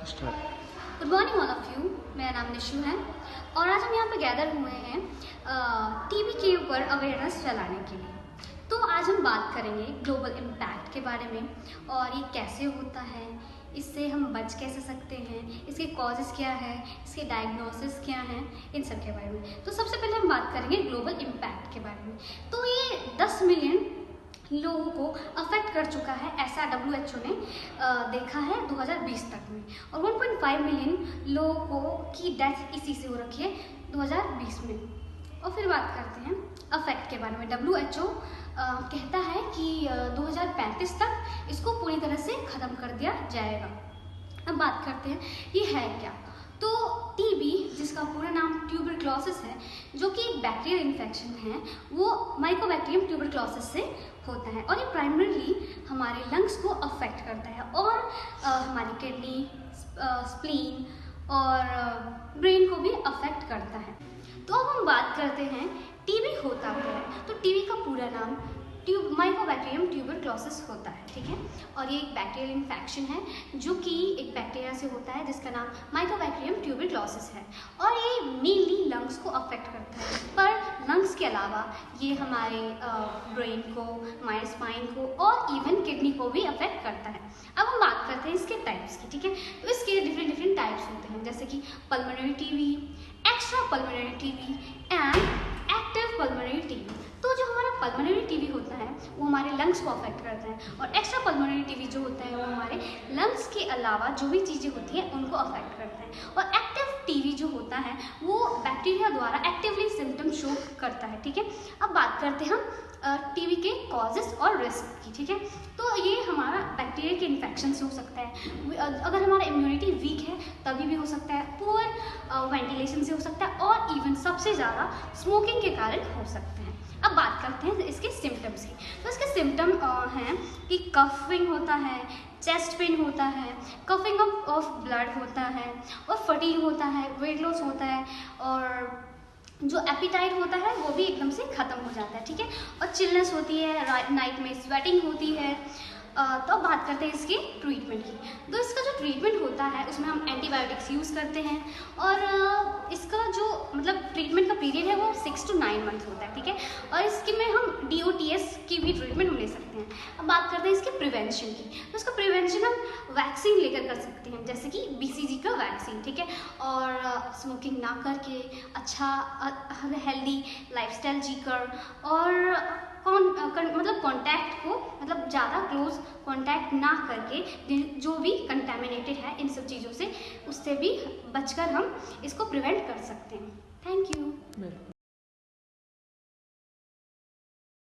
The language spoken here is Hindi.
Good morning all of you. मेरा नाम निशु है और आज हम यहाँ पे गैदर हुए हैं टीबी के ऊपर अवेयरनेस फैलाने के लिए। तो आज हम बात करेंगे ग्लोबल इम्पैक्ट के बारे में और ये कैसे होता है, इससे हम बच कैसे सकते हैं, इसके कॉजेज़ क्या है, इसके डायग्नोसिस क्या हैं, इन सब के बारे में। तो सबसे पहले हम बात करेंगे ग्लोबल इम्पैक्ट के बारे में। तो ये 10 मिलियन लोगों को अफेक्ट कर चुका है, ऐसा WHO ने देखा है 2020 तक में, और 1.5 मिलियन लोगों को की डेथ इसी से हो रखी है 2020 में। और फिर बात करते हैं अफेक्ट के बारे में। WHO कहता है कि 2035 तक इसको पूरी तरह से ख़त्म कर दिया जाएगा। अब बात करते हैं ये है क्या। तो टीबी, जिसका पूरा नाम ट्यूबरक्लोसिस है, जो कि एक बैक्टीरियल इन्फेक्शन है, वो माइकोबैक्टीरियम ट्यूबरक्लोसिस से होता है और ये प्राइमरीली हमारे लंग्स को अफेक्ट करता है और हमारी किडनी, स्प्लीन और ब्रेन को भी अफेक्ट करता है। तो अब हम बात करते हैं टीबी होता क्या है। तो टीबी का पूरा नाम माइकोबैक्टीरियम ट्यूबरक्लोसिस होता है, ठीक है। और ये एक बैक्टीरियल इन्फेक्शन है जो कि एक बैक्टीरिया से होता है जिसका नाम माइकोबैक्टीरियम ट्यूबरक्लोसिस है और ये मेनली लंग्स को अफेक्ट करता है। पर लंग्स के अलावा ये हमारे ब्रेन को, हमारे स्पाइन को और इवन किडनी को भी अफेक्ट करता है। अब हम बात करते हैं इसके टाइप्स की, ठीक है। तो इसके डिफरेंट टाइप्स होते हैं, जैसे कि pulmonary TB, extra pulmonary TB and active pulmonary TB. तो जो हमारा पल्मोनरी टीबी होता है वो हमारे लंग्स को अफेक्ट करता है और एक्स्ट्रा पल्मोनरी टीबी जो होता है वो हमारे लंग्स के अलावा जो भी चीज़ें होती हैं उनको अफेक्ट करता है। और एक्टिव टीबी जो होता है वो बैक्टीरिया द्वारा एक्टिवली सिम्टम शो करता है, ठीक है। अब बात करते हैं हम टीबी के कॉजेस और रिस्क की, ठीक है। तो ये हमारा बैक्टीरिया के इन्फेक्शन से हो सकता है, अगर हमारा इम्यूनिटी वीक है तभी भी हो सकता है, पुअर वेंटिलेशन से हो सकता है और इवन सबसे ज़्यादा स्मोकिंग के कारण हो सकता है। अब बात करते हैं इसके सिम्टम्स की। तो इसके सिम्टम हैं कि कफिंग होता है, चेस्ट पेन होता है, कफिंग ऑफ ब्लड होता है और फटीग होता है, वेट लॉस होता है और जो एपिटाइट होता है वो भी एकदम से ख़त्म हो जाता है, ठीक है। और चिलनेस होती है, नाइट में स्वेटिंग होती है। तो अब बात करते हैं इसके ट्रीटमेंट की। तो इसका जो ट्रीटमेंट होता है उसमें हम एंटीबायोटिक्स यूज़ करते हैं और इसका जो मतलब ट्रीटमेंट का पीरियड है वो 6 to 9 मंथ होता है, ठीक है। और इसके में हम DOTS की भी ट्रीटमेंट हम ले सकते हैं। अब बात करते हैं इसके प्रिवेंशन की। तो इसका प्रिवेंशन हम वैक्सीन लेकर कर सकते हैं, जैसे कि BCG का वैक्सीन, ठीक है। और स्मोकिंग ना करके अच्छा हेल्दी लाइफस्टाइल जीकर और मतलब कांटेक्ट को मतलब ज़्यादा क्लोज कांटेक्ट ना करके जो भी कंटेमिनेटेड है इन सब चीज़ों से, उससे भी बचकर हम इसको प्रिवेंट कर सकते हैं। Thank you.